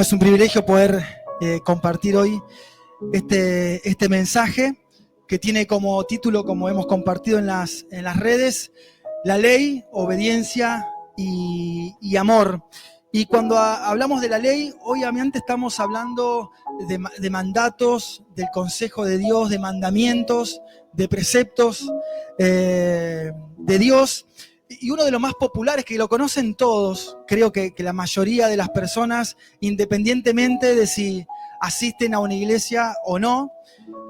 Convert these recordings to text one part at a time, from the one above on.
es un privilegio poder compartir hoy este mensaje que tiene como título, como hemos compartido en las redes, la ley, obediencia y amor. Y cuando hablamos de la ley, obviamente estamos hablando de mandatos, del consejo de Dios, de mandamientos, de preceptos de Dios. Y uno de los más populares, que lo conocen todos, creo que la mayoría de las personas, independientemente de si asisten a una iglesia o no,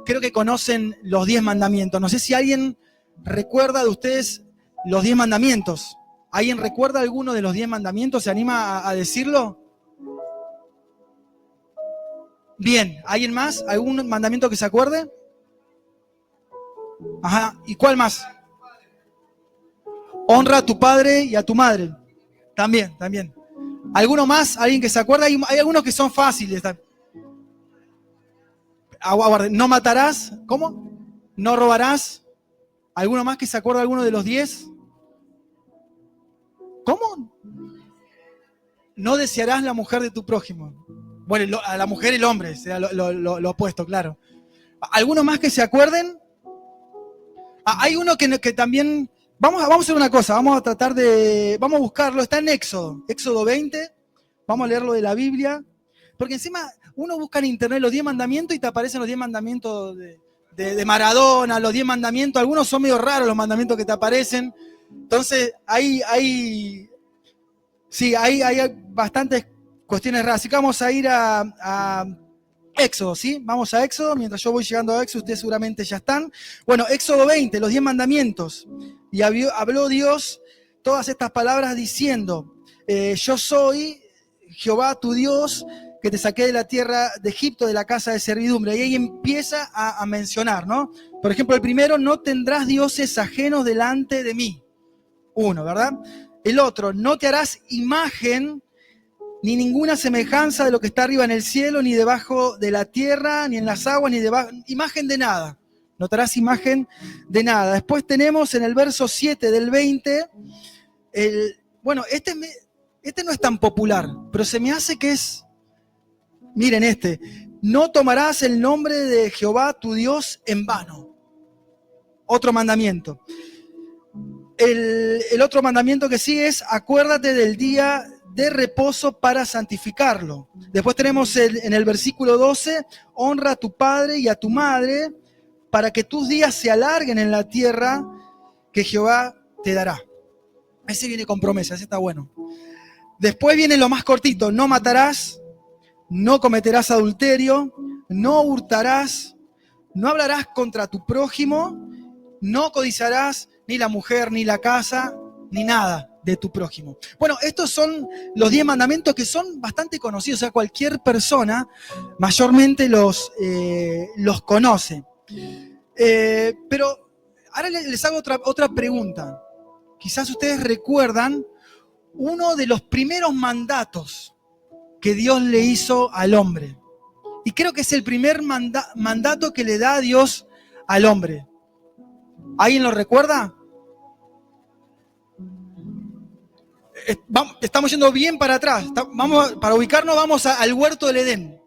creo que conocen los 10 mandamientos. No sé si alguien recuerda de ustedes los 10 mandamientos. ¿Alguien recuerda alguno de los 10 mandamientos? ¿Se anima a decirlo? Bien, ¿alguien más? ¿Algún mandamiento que se acuerde? Ajá, ¿y cuál más? Honra a tu padre y a tu madre. También. ¿Alguno más? ¿Alguien que se acuerda? Hay algunos que son fáciles. No matarás. ¿Cómo? No robarás. ¿Alguno más que se acuerda alguno de los 10? ¿Cómo? No desearás la mujer de tu prójimo. Bueno, a la mujer el hombre, será lo opuesto, claro. ¿Alguno más que se acuerden? Hay uno que también... Vamos a hacer una cosa, vamos a buscarlo, está en Éxodo 20, vamos a leerlo de la Biblia, porque encima uno busca en internet los 10 mandamientos y te aparecen los 10 mandamientos de Maradona, los 10 mandamientos, algunos son medio raros los mandamientos que te aparecen, entonces hay bastantes cuestiones raras, así que vamos a ir a Éxodo, ¿sí? Vamos a Éxodo, mientras yo voy llegando a Éxodo, ustedes seguramente ya están. Bueno, Éxodo 20, los 10 mandamientos. Y habló Dios todas estas palabras diciendo, yo soy Jehová tu Dios, que te saqué de la tierra de Egipto, de la casa de servidumbre. Y ahí empieza a mencionar, ¿no? Por ejemplo, el primero, no tendrás dioses ajenos delante de mí. Uno, ¿verdad? El otro, no te harás imagen ni ninguna semejanza de lo que está arriba en el cielo, ni debajo de la tierra, ni en las aguas, ni debajo, imagen de nada. No te harás imagen de nada. Después tenemos en el verso 7 del 20, este no es tan popular, pero se me hace que es, miren no tomarás el nombre de Jehová tu Dios en vano. Otro mandamiento. El otro mandamiento que sigue es, acuérdate del día de reposo para santificarlo. Después tenemos en el versículo 12, honra a tu padre y a tu madre para que tus días se alarguen en la tierra que Jehová te dará. Ese viene con promesa, ese está bueno. Después viene lo más cortito, no matarás, no cometerás adulterio, no hurtarás, no hablarás contra tu prójimo, no codiciarás ni la mujer, ni la casa, ni nada de tu prójimo. Bueno, estos son los 10 mandamientos que son bastante conocidos, o sea, cualquier persona mayormente los conoce. Pero ahora les hago otra pregunta. Quizás ustedes recuerdan uno de los primeros mandatos que Dios le hizo al hombre. Y creo que es el primer mandato que le da Dios al hombre. ¿Alguien lo recuerda? Estamos yendo bien para atrás. Para ubicarnos vamos al huerto del Edén.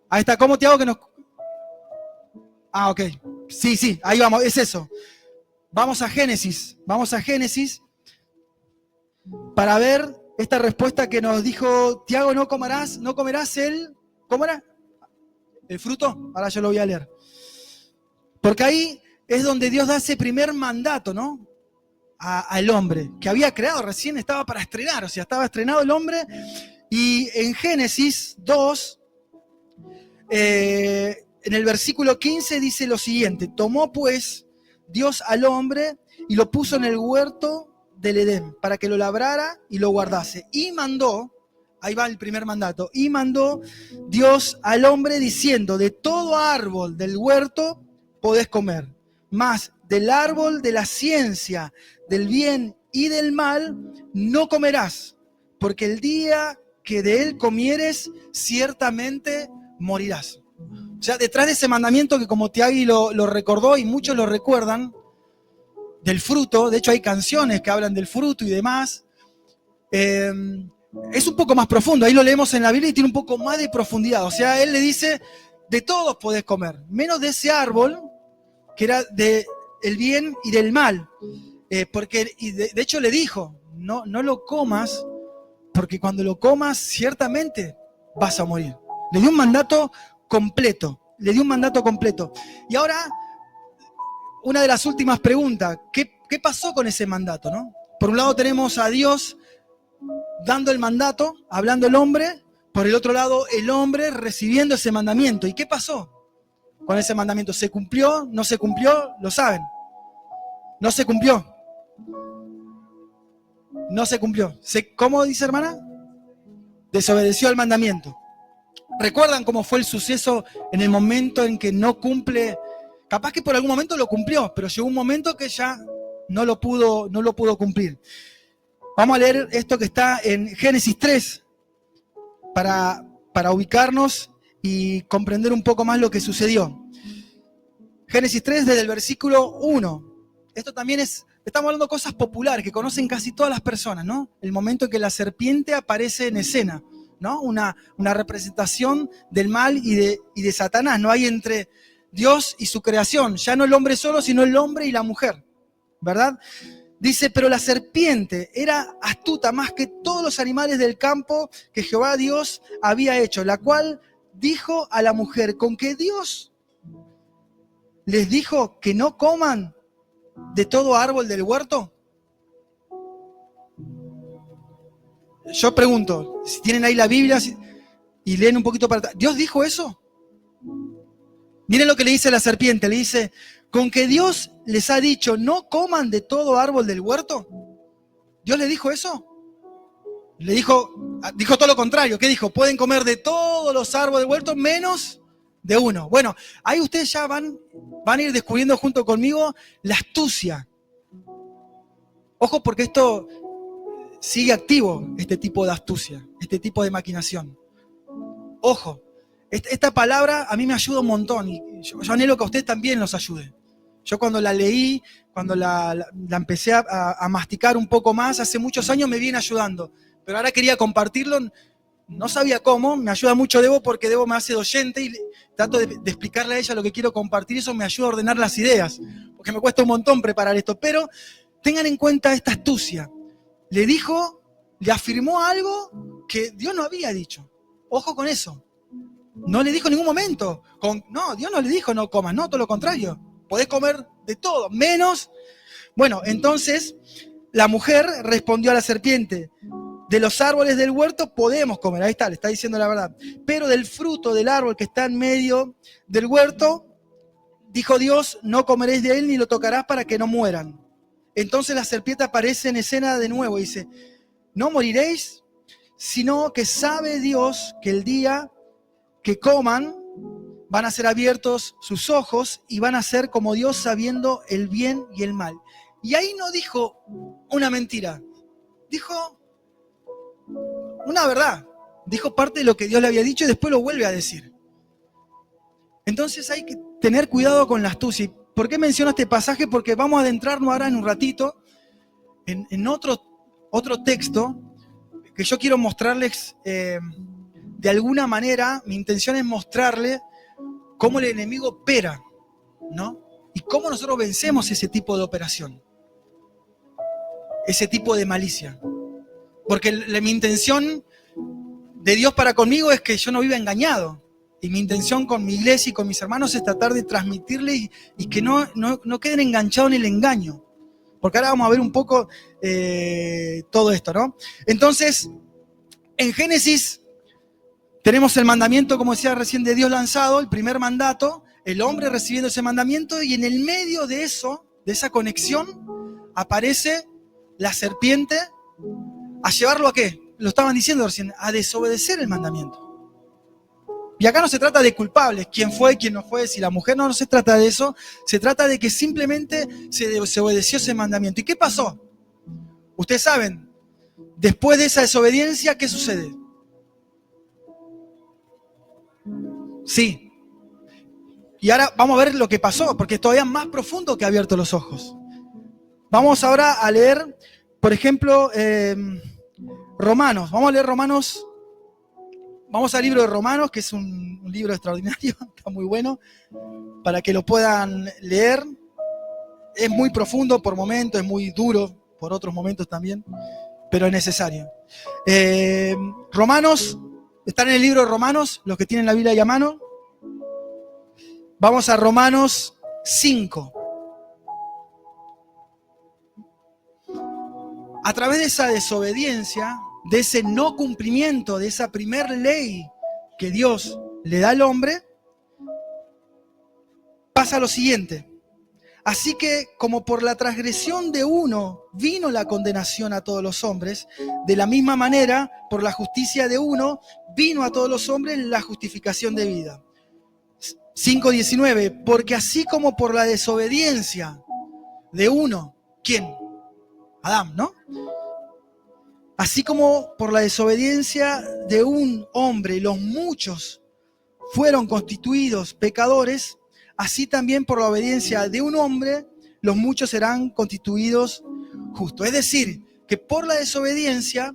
Ahí está. ¿Cómo te hago que nos...? Ok. Sí, ahí vamos. Es eso. Vamos a Génesis para ver esta respuesta que nos dijo Tiago, no comerás el... ¿Cómo era? ¿El fruto? Ahora yo lo voy a leer. Porque ahí es donde Dios da ese primer mandato, ¿no? Al hombre, que había creado, recién estaba para estrenar, o sea, estaba estrenado el hombre, y en Génesis 2, en el versículo 15 dice lo siguiente, tomó pues Dios al hombre y lo puso en el huerto del Edén, para que lo labrara y lo guardase, y mandó, ahí va el primer mandato, y mandó Dios al hombre diciendo, de todo árbol del huerto podés comer, mas del árbol de la ciencia, del bien y del mal, no comerás, porque el día que de él comieres, ciertamente morirás. O sea, detrás de ese mandamiento que como Tiagui lo recordó y muchos lo recuerdan, del fruto, de hecho hay canciones que hablan del fruto y demás, es un poco más profundo. Ahí lo leemos en la Biblia y tiene un poco más de profundidad. O sea, él le dice, de todos podés comer, menos de ese árbol que era del bien y del mal. Porque de hecho le dijo, no lo comas, porque cuando lo comas ciertamente vas a morir. Le dio un mandato completo. Y ahora, una de las últimas preguntas, ¿qué pasó con ese mandato, no? Por un lado tenemos a Dios dando el mandato, hablando el hombre, por el otro lado el hombre recibiendo ese mandamiento. ¿Y qué pasó con ese mandamiento? ¿Se cumplió? ¿No se cumplió? Lo saben. No se cumplió. No se cumplió. ¿Cómo dice, hermana? Desobedeció al mandamiento. ¿Recuerdan cómo fue el suceso en el momento en que no cumple? Capaz que por algún momento lo cumplió, pero llegó un momento que ya no lo pudo cumplir. Vamos a leer esto que está en Génesis 3 para ubicarnos y comprender un poco más lo que sucedió. Génesis 3 desde el versículo 1. Esto también estamos hablando de cosas populares que conocen casi todas las personas, ¿no? El momento en que la serpiente aparece en escena, ¿no? Una representación del mal y de Satanás, no hay entre Dios y su creación, ya no el hombre solo, sino el hombre y la mujer, ¿verdad? Dice, pero la serpiente era astuta más que todos los animales del campo que Jehová Dios había hecho, la cual dijo a la mujer, ¿con qué Dios les dijo que no coman de todo árbol del huerto? Yo pregunto, si tienen ahí la Biblia y leen un poquito para atrás, ¿Dios dijo eso? Miren lo que le dice la serpiente, le dice, ¿con que Dios les ha dicho no coman de todo árbol del huerto? ¿Dios le dijo eso? Dijo todo lo contrario. ¿Qué dijo? Pueden comer de todos los árboles del huerto menos de uno. Bueno, ahí ustedes ya van a ir descubriendo junto conmigo la astucia. Ojo, porque esto sigue activo, este tipo de astucia, este tipo de maquinación. Ojo, esta palabra a mí me ayuda un montón y yo anhelo que a ustedes también los ayude. Yo cuando la leí, cuando la empecé a masticar un poco más, hace muchos años me viene ayudando, pero ahora quería compartirlo, no sabía cómo, me ayuda mucho Debo porque Debo me hace de oyente y trato de explicarle a ella lo que quiero compartir, eso me ayuda a ordenar las ideas, porque me cuesta un montón preparar esto, pero tengan en cuenta esta astucia. Le afirmó algo que Dios no había dicho. Ojo con eso. No le dijo en ningún momento. No, Dios no le dijo no comas, no, todo lo contrario. Podés comer de todo, menos. Bueno, entonces la mujer respondió a la serpiente, de los árboles del huerto podemos comer, ahí está, le está diciendo la verdad. Pero del fruto del árbol que está en medio del huerto, dijo Dios, no comeréis de él ni lo tocarás para que no mueran. Entonces la serpiente aparece en escena de nuevo y dice, no moriréis, sino que sabe Dios que el día que coman van a ser abiertos sus ojos y van a ser como Dios sabiendo el bien y el mal. Y ahí no dijo una mentira, dijo una verdad, dijo parte de lo que Dios le había dicho y después lo vuelve a decir. Entonces hay que tener cuidado con la astucia. ¿Por qué menciono este pasaje? Porque vamos a adentrarnos ahora en un ratito en otro texto que yo quiero mostrarles de alguna manera. Mi intención es mostrarle cómo el enemigo opera, ¿no? Y cómo nosotros vencemos ese tipo de operación, ese tipo de malicia. Porque mi intención de Dios para conmigo es que yo no viva engañado. Y mi intención con mi iglesia y con mis hermanos es tratar de transmitirle y que no queden enganchados en el engaño. Porque ahora vamos a ver un poco todo esto, ¿no? Entonces, en Génesis tenemos el mandamiento, como decía recién, de Dios lanzado, el primer mandato, el hombre recibiendo ese mandamiento, y en el medio de eso, de esa conexión, aparece la serpiente a llevarlo a ¿qué? Lo estaban diciendo recién, a desobedecer el mandamiento. Y acá no se trata de culpables, quién fue, quién no fue, si la mujer, no se trata de eso, se trata de que simplemente se desobedeció ese mandamiento. ¿Y qué pasó? Ustedes saben, después de esa desobediencia, ¿qué sucede? Sí. Y ahora vamos a ver lo que pasó, porque es todavía más profundo que abierto los ojos. Vamos ahora a leer, por ejemplo, Romanos, vamos a leer Romanos. Vamos al libro de Romanos, que es un libro extraordinario, está muy bueno, para que lo puedan leer. Es muy profundo por momentos, es muy duro por otros momentos también, pero es necesario. Romanos, están en el libro de Romanos, los que tienen la Biblia ahí a mano. Vamos a Romanos 5. A través de esa desobediencia, de ese no cumplimiento, de esa primer ley que Dios le da al hombre, pasa lo siguiente. Así que, como por la transgresión de uno vino la condenación a todos los hombres, de la misma manera, por la justicia de uno, vino a todos los hombres la justificación de vida. 5:19, porque así como por la desobediencia de uno, ¿quién? Adán, ¿no? Así como por la desobediencia de un hombre los muchos fueron constituidos pecadores, así también por la obediencia de un hombre los muchos serán constituidos justos. Es decir, que por la desobediencia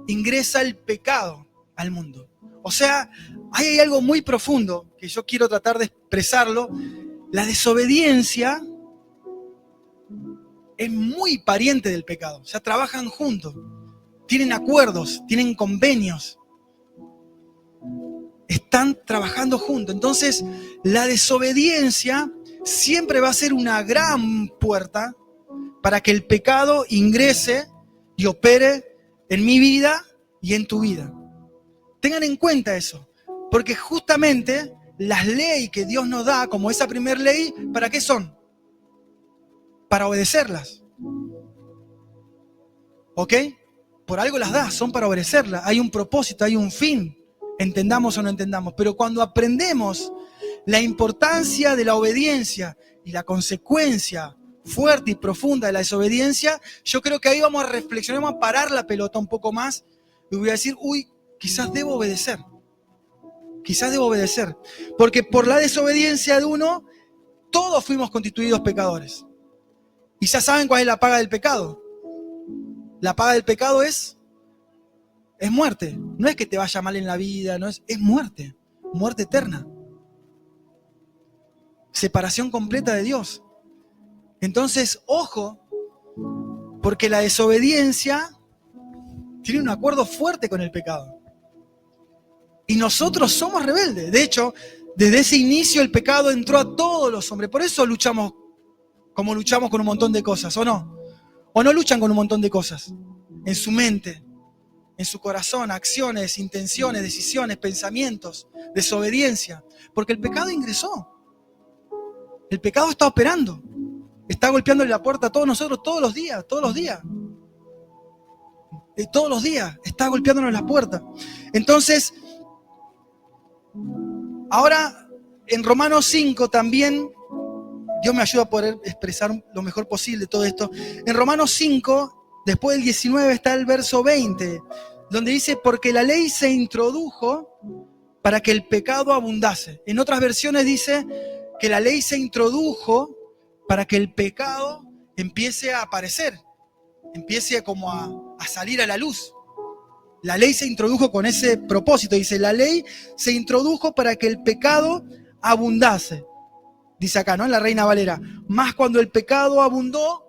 ingresa el pecado al mundo. O sea, ahí hay algo muy profundo que yo quiero tratar de expresarlo. La desobediencia es muy pariente del pecado. O sea, trabajan juntos, tienen acuerdos, tienen convenios. Están trabajando juntos. Entonces, la desobediencia siempre va a ser una gran puerta para que el pecado ingrese y opere en mi vida y en tu vida. Tengan en cuenta eso, porque justamente las leyes que Dios nos da, como esa primer ley, ¿para qué son? Para obedecerlas. ¿Ok? Por algo las da, son para obedecerlas. Hay un propósito, hay un fin. Entendamos o no entendamos, pero cuando aprendemos la importancia de la obediencia y la consecuencia fuerte y profunda de la desobediencia, yo creo que ahí vamos a reflexionar, vamos a parar la pelota un poco más y voy a decir, quizás debo obedecer, porque por la desobediencia de uno, todos fuimos constituidos pecadores. Y ya saben cuál es la paga del pecado. La paga del pecado es muerte. No es que te vaya mal en la vida, es muerte eterna. Separación completa de Dios. Entonces, ojo, porque la desobediencia tiene un acuerdo fuerte con el pecado. Y nosotros somos rebeldes. De hecho, desde ese inicio el pecado entró a todos los hombres. Por eso luchamos como luchamos con un montón de cosas, ¿o no? ¿O no luchan con un montón de cosas? En su mente, en su corazón, acciones, intenciones, decisiones, pensamientos, desobediencia. Porque el pecado ingresó. El pecado está operando. Está golpeándole la puerta a todos nosotros todos los días. Todos los días está golpeándonos la puerta. Entonces, ahora en Romanos 5 también, Dios me ayuda a poder expresar lo mejor posible todo esto. En Romanos 5, después del 19 está el verso 20, donde dice, porque la ley se introdujo para que el pecado abundase. En otras versiones dice que la ley se introdujo para que el pecado empiece a aparecer, empiece como a salir a la luz. La ley se introdujo con ese propósito. Dice, la ley se introdujo para que el pecado abundase. Dice acá, ¿no? En la Reina Valera. Más cuando el pecado abundó,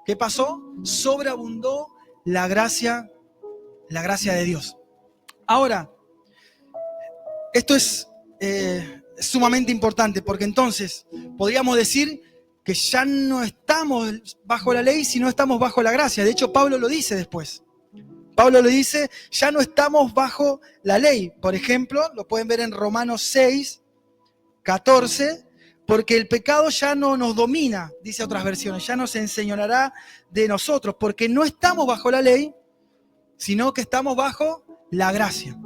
¿qué pasó? Sobreabundó la gracia de Dios. Ahora, esto es sumamente importante, porque entonces podríamos decir que ya no estamos bajo la ley, sino estamos bajo la gracia. De hecho, Pablo lo dice después. Pablo lo dice, ya no estamos bajo la ley. Por ejemplo, lo pueden ver en Romanos 6, 14, porque el pecado ya no nos domina, dice otras versiones, ya no se enseñoreará de nosotros, porque no estamos bajo la ley, sino que estamos bajo la gracia.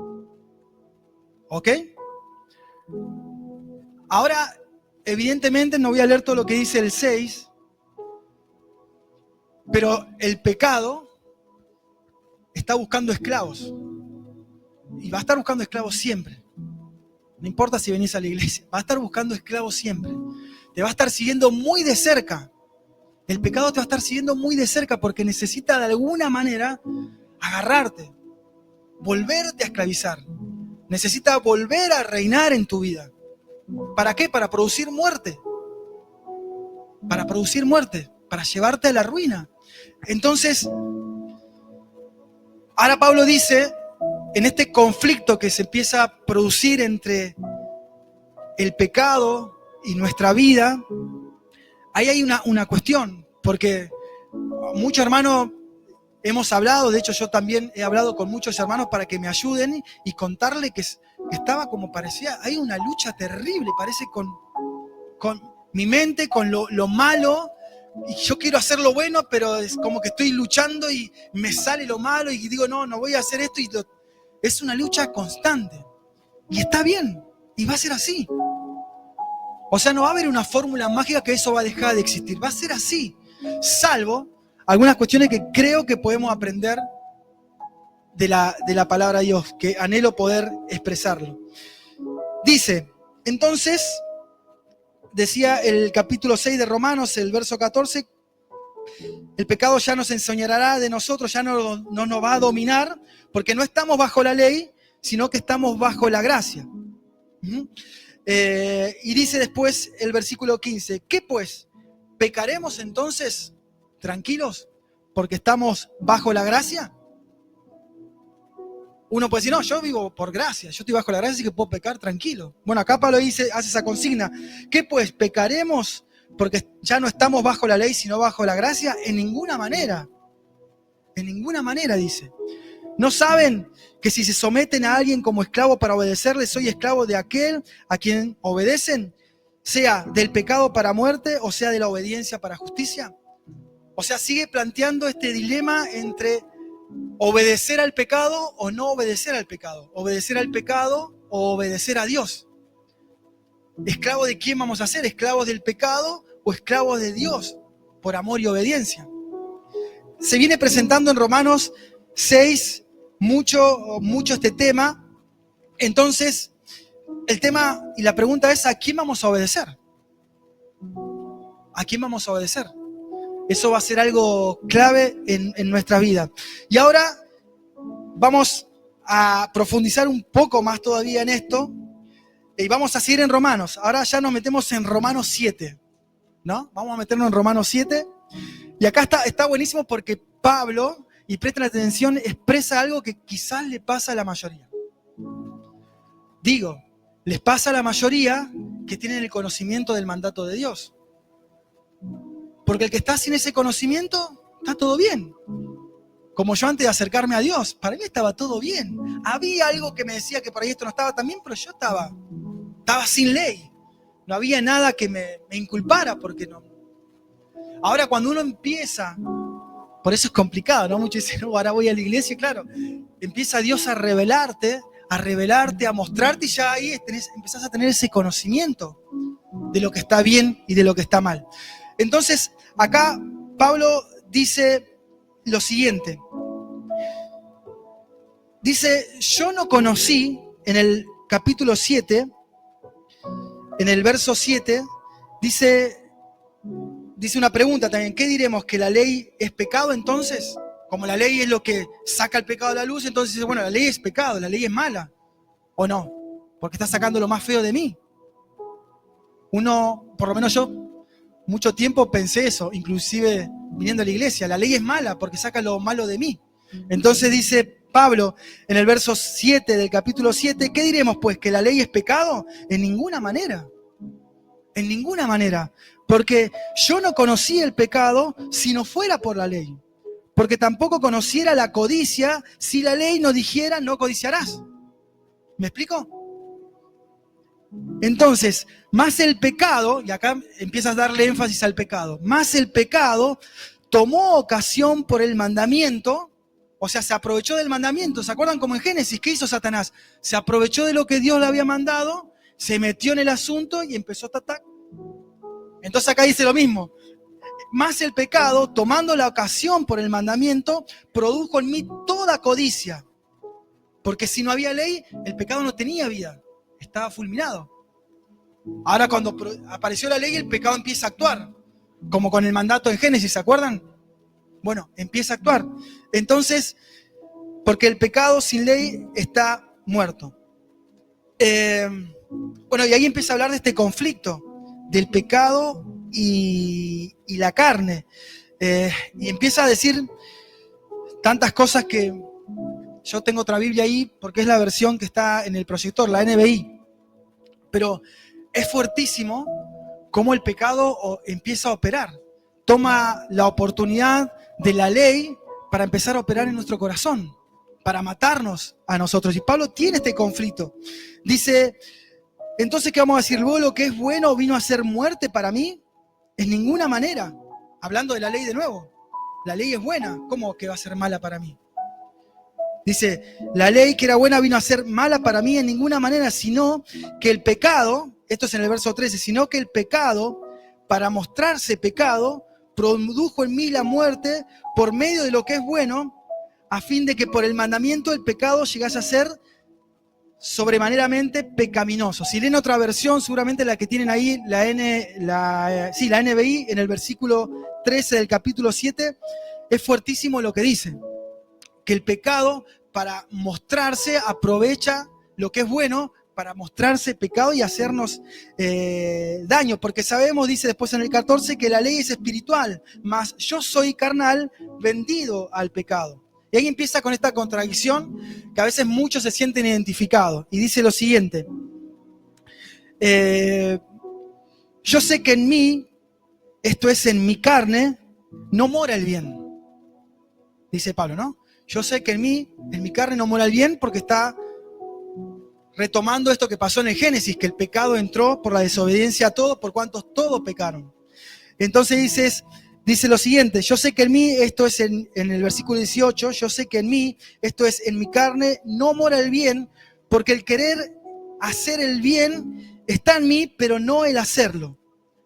¿Ok? Ahora, evidentemente no voy a leer todo lo que dice el 6, pero el pecado está buscando esclavos. Y va a estar buscando esclavos siempre. No importa si venís a la iglesia, va a estar buscando esclavos siempre. Te va a estar siguiendo muy de cerca. El pecado te va a estar siguiendo muy de cerca porque necesita de alguna manera agarrarte. volverte a esclavizar. Necesita volver a reinar en tu vida. ¿Para qué? Para producir muerte. Para producir muerte, para llevarte a la ruina. Entonces, ahora Pablo dice, en este conflicto que se empieza a producir entre el pecado y nuestra vida, ahí hay una cuestión, porque muchos hermanos hemos hablado, de hecho yo también he hablado con muchos hermanos para que me ayuden y contarle que estaba como parecía, hay una lucha terrible, parece con mi mente, con lo malo, y yo quiero hacer lo bueno, pero es como que estoy luchando y me sale lo malo y digo, no voy a hacer esto, y es una lucha constante. Y está bien, y va a ser así. O sea, no va a haber una fórmula mágica que eso va a dejar de existir, va a ser así, salvo algunas cuestiones que creo que podemos aprender de la palabra de Dios, que anhelo poder expresarlo. Dice, entonces, decía el capítulo 6 de Romanos, el verso 14, el pecado ya nos enseñará de nosotros, ya no nos va a dominar, porque no estamos bajo la ley, sino que estamos bajo la gracia. Y dice después el versículo 15, ¿qué pues? ¿Pecaremos entonces tranquilos porque estamos bajo la gracia? Uno puede decir, no, yo vivo por gracia, yo estoy bajo la gracia, así que puedo pecar tranquilo. Bueno, acá Pablo hace esa consigna. ¿Qué pues? ¿Pecaremos porque ya no estamos bajo la ley, sino bajo la gracia? En ninguna manera. En ninguna manera, dice. ¿No saben que si se someten a alguien como esclavo para obedecerle, soy esclavo de aquel a quien obedecen? Sea del pecado para muerte o sea de la obediencia para justicia. O sea, sigue planteando este dilema entre obedecer al pecado o no obedecer al pecado. Obedecer al pecado o obedecer a Dios. ¿Esclavo de quién vamos a ser? ¿Esclavos del pecado o esclavos de Dios? Por amor y obediencia. Se viene presentando en Romanos 6 mucho este tema. Entonces, el tema y la pregunta es, ¿a quién vamos a obedecer? ¿A quién vamos a obedecer? Eso va a ser algo clave en nuestra vida. Y ahora vamos a profundizar un poco más todavía en esto y vamos a seguir en Romanos. Ahora ya nos metemos en Romanos 7, ¿no? Vamos a meternos en Romanos 7 y acá está buenísimo porque Pablo, y presten atención, expresa algo que quizás le pasa a la mayoría. Digo, les pasa a la mayoría que tienen el conocimiento del mandato de Dios. Porque el que está sin ese conocimiento, está todo bien. Como yo antes de acercarme a Dios, para mí estaba todo bien. Había algo que me decía que por ahí esto no estaba tan bien, pero yo estaba sin ley. No había nada que me inculpara, porque no. Ahora cuando uno empieza, por eso es complicado, ¿no? Muchos dicen, no, ahora voy a la iglesia, claro. Empieza Dios a revelarte, a mostrarte, y ya ahí empezás a tener ese conocimiento de lo que está bien y de lo que está mal. Entonces, acá Pablo dice lo siguiente. Dice, yo no conocí, en el capítulo 7, en el verso 7, dice una pregunta también, ¿qué diremos? ¿Que la ley es pecado entonces? Como la ley es lo que saca el pecado a la luz, entonces dice, bueno, la ley es pecado, la ley es mala. ¿O no? Porque está sacando lo más feo de mí. Uno, por lo menos yo, mucho tiempo pensé eso, inclusive viniendo a la iglesia. La ley es mala porque saca lo malo de mí. Entonces dice Pablo en el verso 7 del capítulo 7, ¿qué diremos pues? ¿Que la ley es pecado? En ninguna manera. En ninguna manera. Porque yo no conocí el pecado si no fuera por la ley. Porque tampoco conociera la codicia si la ley no dijera no codiciarás. ¿Me explico? Entonces, más el pecado, y acá empiezas a darle énfasis al pecado, más el pecado tomó ocasión por el mandamiento, o sea, se aprovechó del mandamiento. ¿Se acuerdan como en Génesis? ¿Qué hizo Satanás? Se aprovechó de lo que Dios le había mandado, se metió en el asunto y empezó a atacar. Entonces acá dice lo mismo. Más el pecado, tomando la ocasión por el mandamiento, produjo en mí toda codicia. Porque si no había ley, el pecado no tenía vida. Estaba fulminado. Ahora cuando apareció la ley, el pecado empieza a actuar. Como con el mandato en Génesis, ¿se acuerdan? Bueno, empieza a actuar. Entonces, porque el pecado sin ley está muerto. Bueno, y ahí empieza a hablar de este conflicto del pecado y la carne. Y empieza a decir tantas cosas que yo tengo otra Biblia ahí porque es la versión que está en el proyector, la NBI. Pero es fuertísimo cómo el pecado empieza a operar. Toma la oportunidad de la ley para empezar a operar en nuestro corazón, para matarnos a nosotros. Y Pablo tiene este conflicto. Dice, entonces, ¿qué vamos a decir? ¿Luego lo que es bueno vino a ser muerte para mí? En ninguna manera. Hablando de la ley de nuevo. La ley es buena. ¿Cómo que va a ser mala para mí? Dice, la ley que era buena vino a ser mala para mí en ninguna manera, sino que el pecado, esto es en el verso 13, sino que el pecado, para mostrarse pecado, produjo en mí la muerte por medio de lo que es bueno, a fin de que por el mandamiento el pecado llegase a ser sobremaneramente pecaminoso. Si leen otra versión, seguramente la que tienen ahí, la NBI, en el versículo 13 del capítulo 7, es fuertísimo lo que dice. Que el pecado, para mostrarse, aprovecha lo que es bueno para mostrarse pecado y hacernos daño. Porque sabemos, dice después en el 14, que la ley es espiritual, mas yo soy carnal, vendido al pecado. Y ahí empieza con esta contradicción que a veces muchos se sienten identificados. Y dice lo siguiente, yo sé que en mí, esto es en mi carne, no mora el bien. Dice Pablo, ¿no? Yo sé que en mi carne no mora el bien, porque está retomando esto que pasó en el Génesis, que el pecado entró por la desobediencia a todos, por cuantos todos pecaron. Entonces dice lo siguiente, yo sé que en mí, esto es en el versículo 18, yo sé que en mí, esto es en mi carne, no mora el bien, porque el querer hacer el bien está en mí, pero no el hacerlo.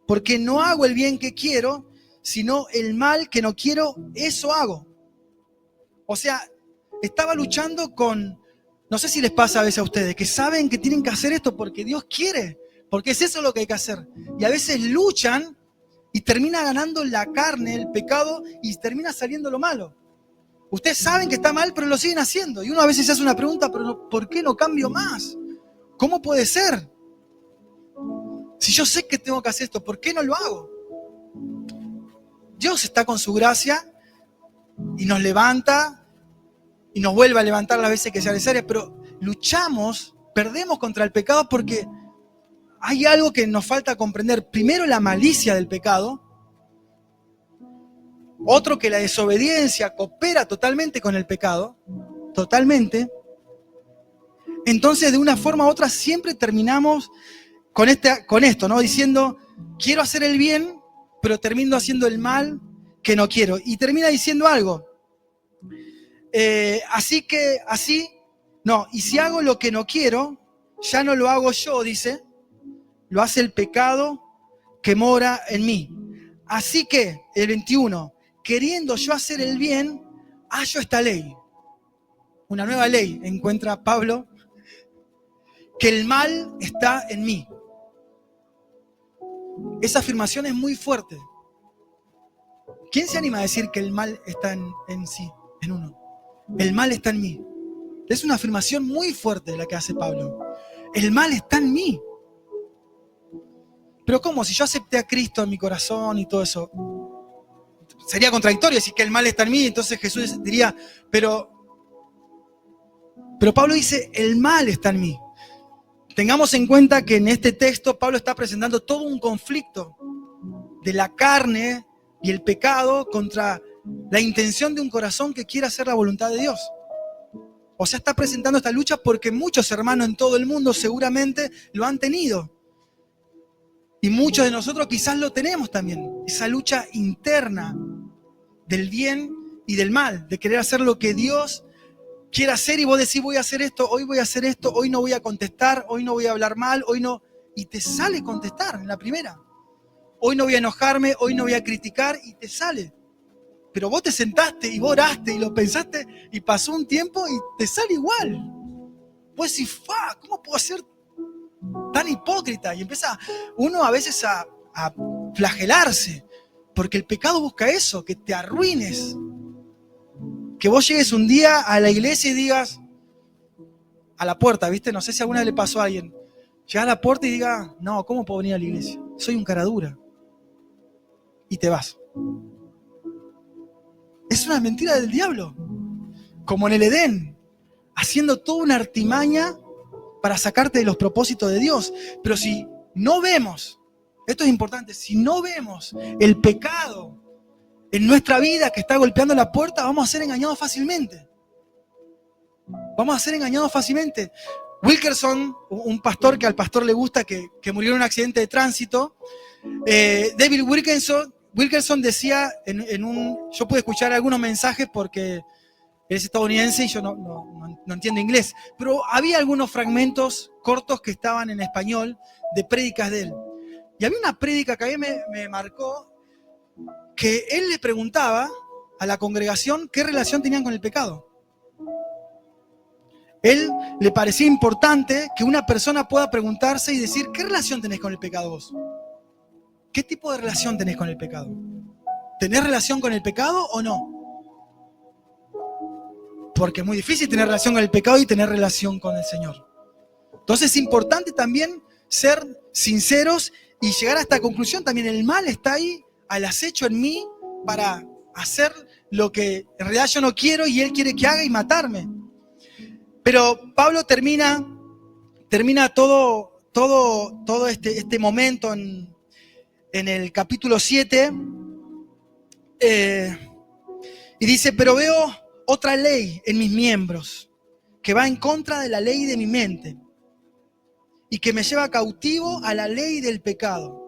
Porque no hago el bien que quiero, sino el mal que no quiero, eso hago. O sea, estaba luchando con, no sé si les pasa a veces a ustedes, que saben que tienen que hacer esto porque Dios quiere, porque es eso lo que hay que hacer. Y a veces luchan y termina ganando la carne, el pecado, y termina saliendo lo malo. Ustedes saben que está mal, pero lo siguen haciendo. Y uno a veces se hace una pregunta, pero ¿por qué no cambio más? ¿Cómo puede ser? Si yo sé que tengo que hacer esto, ¿por qué no lo hago? Dios está con su gracia y nos levanta y nos vuelve a levantar las veces que sea necesaria, pero luchamos, perdemos contra el pecado porque hay algo que nos falta comprender. Primero, la malicia del pecado. Otro, que la desobediencia coopera totalmente con el pecado. Totalmente. Entonces, de una forma u otra, siempre terminamos con esto, ¿no? Diciendo, quiero hacer el bien, pero termino haciendo el mal que no quiero. Y termina diciendo algo. Y si hago lo que no quiero, ya no lo hago yo, dice, lo hace el pecado que mora en mí. Así que, el 21, queriendo yo hacer el bien, hallo esta ley. Una nueva ley encuentra Pablo, que el mal está en mí. Esa afirmación es muy fuerte. ¿Quién se anima a decir que el mal está en sí, en uno? El mal está en mí. Es una afirmación muy fuerte la que hace Pablo. El mal está en mí. Pero ¿cómo? Si yo acepté a Cristo en mi corazón y todo eso, sería contradictorio decir que el mal está en mí. Entonces Jesús diría, pero Pablo dice, el mal está en mí. Tengamos en cuenta que en este texto Pablo está presentando todo un conflicto de la carne y el pecado contra la intención de un corazón que quiere hacer la voluntad de Dios. O sea, está presentando esta lucha porque muchos hermanos en todo el mundo seguramente lo han tenido. Y muchos de nosotros quizás lo tenemos también. Esa lucha interna del bien y del mal, de querer hacer lo que Dios quiere hacer y vos decís, voy a hacer esto, hoy no voy a contestar, hoy no voy a hablar mal, hoy no. Y te sale contestar en la primera. Hoy no voy a enojarme, hoy no voy a criticar y te sale. Pero vos te sentaste y vos oraste y lo pensaste y pasó un tiempo y te sale igual. Vos decís, ¿cómo puedo ser tan hipócrita? Y empieza uno a veces a flagelarse, porque el pecado busca eso, que te arruines, que vos llegues un día a la iglesia y digas, a la puerta, ¿viste? No sé si alguna vez le pasó a alguien. Llegás a la puerta y digas, no, ¿cómo puedo venir a la iglesia? Soy un cara dura. Y te vas. Es una mentira del diablo. Como en el Edén, haciendo toda una artimaña para sacarte de los propósitos de Dios. Pero si no vemos, esto es importante, si no vemos el pecado en nuestra vida que está golpeando la puerta, vamos a ser engañados fácilmente. Vamos a ser engañados fácilmente. Wilkerson, un pastor que al pastor le gusta, que murió en un accidente de tránsito, David Wilkerson decía yo pude escuchar algunos mensajes porque él es estadounidense y yo no entiendo inglés, pero había algunos fragmentos cortos que estaban en español de prédicas de él. Y había una prédica que a mí me marcó, que él le preguntaba a la congregación qué relación tenían con el pecado. Él le parecía importante que una persona pueda preguntarse y decir, ¿qué relación tenés con el pecado vos? ¿Qué tipo de relación tenés con el pecado? ¿Tenés relación con el pecado o no? Porque es muy difícil tener relación con el pecado y tener relación con el Señor. Entonces es importante también ser sinceros y llegar a esta conclusión. También el mal está ahí al acecho en mí para hacer lo que en realidad yo no quiero y él quiere que haga y matarme. Pero Pablo termina todo este momento en el capítulo 7 y dice, pero veo otra ley en mis miembros que va en contra de la ley de mi mente y que me lleva cautivo a la ley del pecado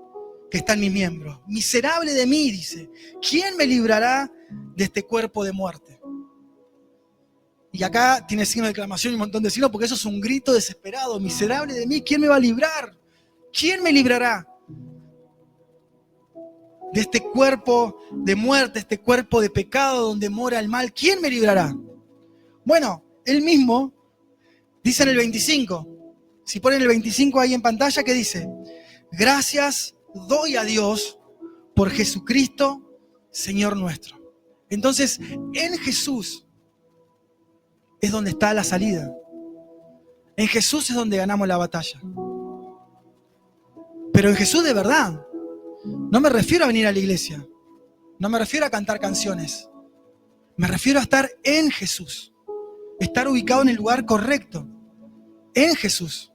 que está en mis miembros. Miserable de mí, dice, ¿quién me librará de este cuerpo de muerte? Y acá tiene signo de exclamación y un montón de signos porque eso es un grito desesperado. Miserable de mí, ¿quién me va a librar? ¿Quién me librará de este cuerpo de muerte, este cuerpo de pecado donde mora el mal? ¿Quién me librará? Bueno, él mismo dice en el 25. Si ponen el 25 ahí en pantalla, ¿qué dice? Gracias doy a Dios por Jesucristo, Señor nuestro. Entonces, en Jesús es donde está la salida. En Jesús es donde ganamos la batalla. Pero en Jesús de verdad. No me refiero a venir a la iglesia. No me refiero a cantar canciones. Me refiero a estar en Jesús. Estar ubicado en el lugar correcto. En Jesús.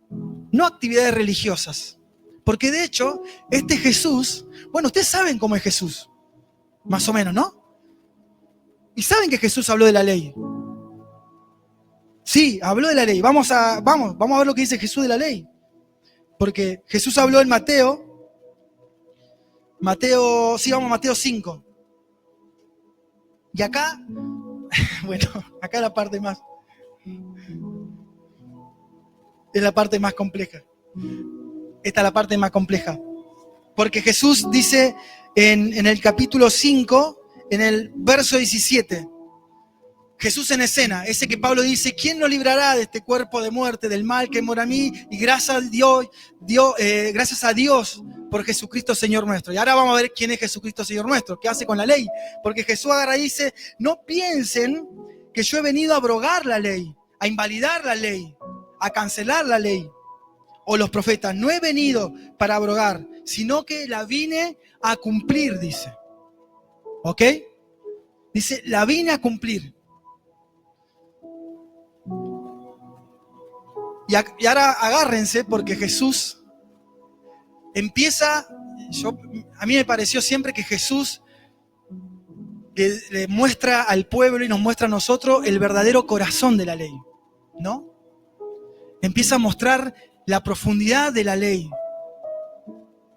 No actividades religiosas. Porque de hecho, este Jesús, bueno, ustedes saben cómo es Jesús. Más o menos, ¿no? Y saben que Jesús habló de la ley. Sí, habló de la ley. Vamos a ver lo que dice Jesús de la ley. Porque Jesús habló en Mateo 5. Y acá, bueno, acá la parte más, es la parte más compleja. Esta es la parte más compleja. Porque Jesús dice en el capítulo 5, en el verso 17, Jesús en escena, ese que Pablo dice, ¿quién nos librará de este cuerpo de muerte, del mal que mora en mí? Y gracias a Dios por Jesucristo Señor nuestro. Y ahora vamos a ver quién es Jesucristo Señor nuestro, qué hace con la ley. Porque Jesús agarra y dice, no piensen que yo he venido a abrogar la ley, a invalidar la ley, a cancelar la ley o los profetas. No he venido para abrogar, sino que la vine a cumplir, dice. ¿Ok? Dice, la vine a cumplir. Y ahora agárrense porque Jesús empieza, a mí me pareció siempre que Jesús le muestra al pueblo y nos muestra a nosotros el verdadero corazón de la ley, ¿no? Empieza a mostrar la profundidad de la ley.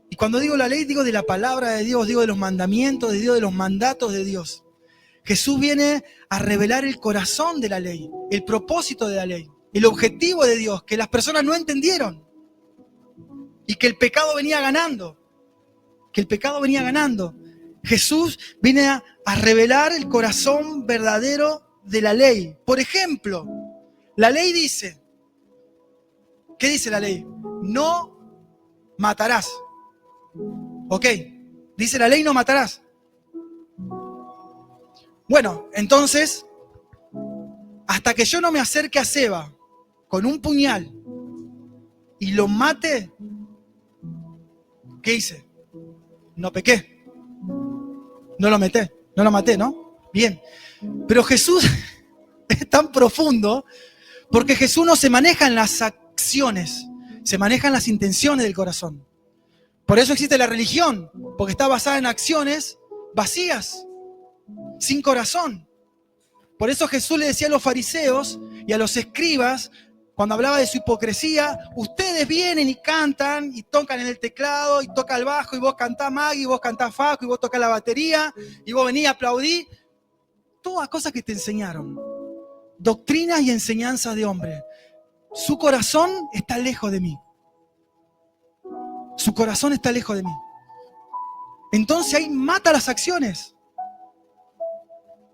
Y cuando digo la ley, digo de la palabra de Dios, digo de los mandamientos de Dios, de los mandatos de Dios. Jesús viene a revelar el corazón de la ley, el propósito de la ley. El objetivo de Dios, que las personas no entendieron y que el pecado venía ganando, Jesús viene a revelar el corazón verdadero de la ley. Por ejemplo, la ley dice, ¿qué dice la ley? No matarás. ¿Ok? Dice la ley, no matarás. Bueno, entonces hasta que yo no me acerque a Seba con un puñal y lo mate, ¿qué hice? No pequé. No lo maté, ¿no? Bien. Pero Jesús es tan profundo porque Jesús no se maneja en las acciones, se maneja en las intenciones del corazón. Por eso existe la religión, porque está basada en acciones vacías, sin corazón. Por eso Jesús le decía a los fariseos y a los escribas, cuando hablaba de su hipocresía, ustedes vienen y cantan y tocan en el teclado y toca el bajo y vos cantás Maggie, y vos cantás Facu y vos tocás la batería y vos venís a aplaudir. Todas cosas que te enseñaron. Doctrinas y enseñanzas de hombre. Su corazón está lejos de mí. Su corazón está lejos de mí. Entonces ahí mata las acciones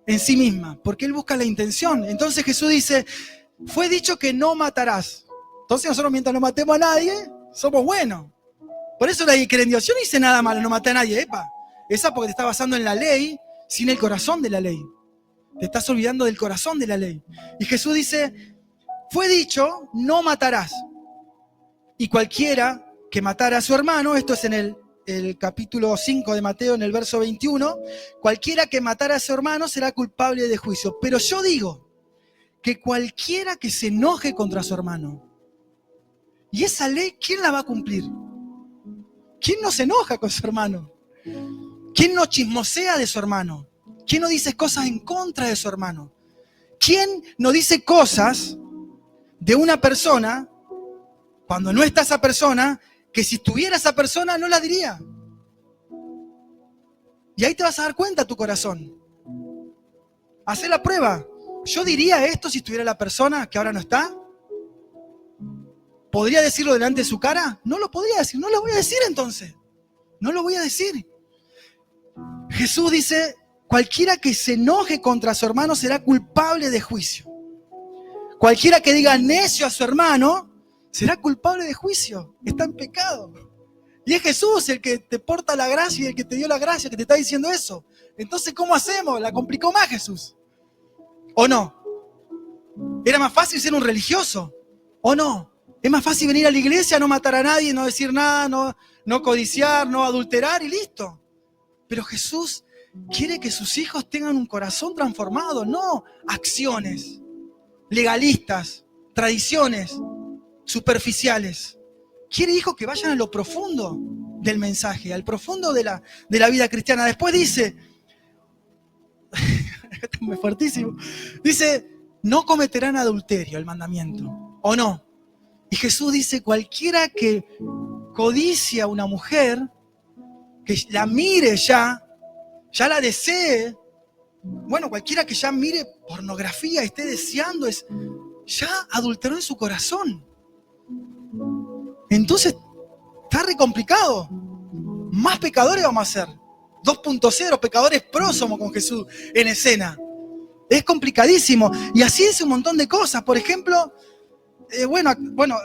en sí misma, porque él busca la intención. Entonces Jesús dice, fue dicho que no matarás. Entonces nosotros mientras no matemos a nadie, somos buenos. Por eso nadie cree en Dios. Yo no hice nada malo, no maté a nadie, epa. Esa porque te está basando en la ley, sin el corazón de la ley. Te estás olvidando del corazón de la ley. Y Jesús dice, fue dicho, no matarás. Y cualquiera que matara a su hermano, esto es en el capítulo 5 de Mateo, en el verso 21, cualquiera que matara a su hermano será culpable de juicio. Pero yo digo que cualquiera que se enoje contra su hermano, y esa ley, ¿quién la va a cumplir? ¿Quién no se enoja con su hermano? ¿Quién no chismosea de su hermano? ¿Quién no dice cosas en contra de su hermano? ¿Quién no dice cosas de una persona cuando no está esa persona, que si estuviera esa persona no la diría? Y ahí te vas a dar cuenta tu corazón. Hacé la prueba. ¿Yo diría esto si estuviera la persona que ahora no está? ¿Podría decirlo delante de su cara? No lo podría decir, no lo voy a decir entonces. No lo voy a decir. Jesús dice, cualquiera que se enoje contra su hermano será culpable de juicio. Cualquiera que diga necio a su hermano será culpable de juicio. Está en pecado. Y es Jesús el que te porta la gracia y el que te dio la gracia, que te está diciendo eso. Entonces, ¿cómo hacemos? La complicó más Jesús. ¿O no? ¿Era más fácil ser un religioso? ¿O no? Es más fácil venir a la iglesia, no matar a nadie, no decir nada, no codiciar, no adulterar y listo. Pero Jesús quiere que sus hijos tengan un corazón transformado, no acciones legalistas, tradiciones superficiales. Quiere hijos que vayan a lo profundo del mensaje, al profundo de la vida cristiana. Después dice, esto es muy fuertísimo, dice, no cometerán adulterio, el mandamiento, ¿o no? Y Jesús dice, cualquiera que codicia a una mujer, que la mire ya la desee, bueno, cualquiera que ya mire pornografía y esté deseando, ya adulteró en su corazón. Entonces, está re complicado. Más pecadores vamos a ser. 2.0, pecadores pro somos con Jesús en escena. Es complicadísimo. Y así es un montón de cosas. Por ejemplo, bueno,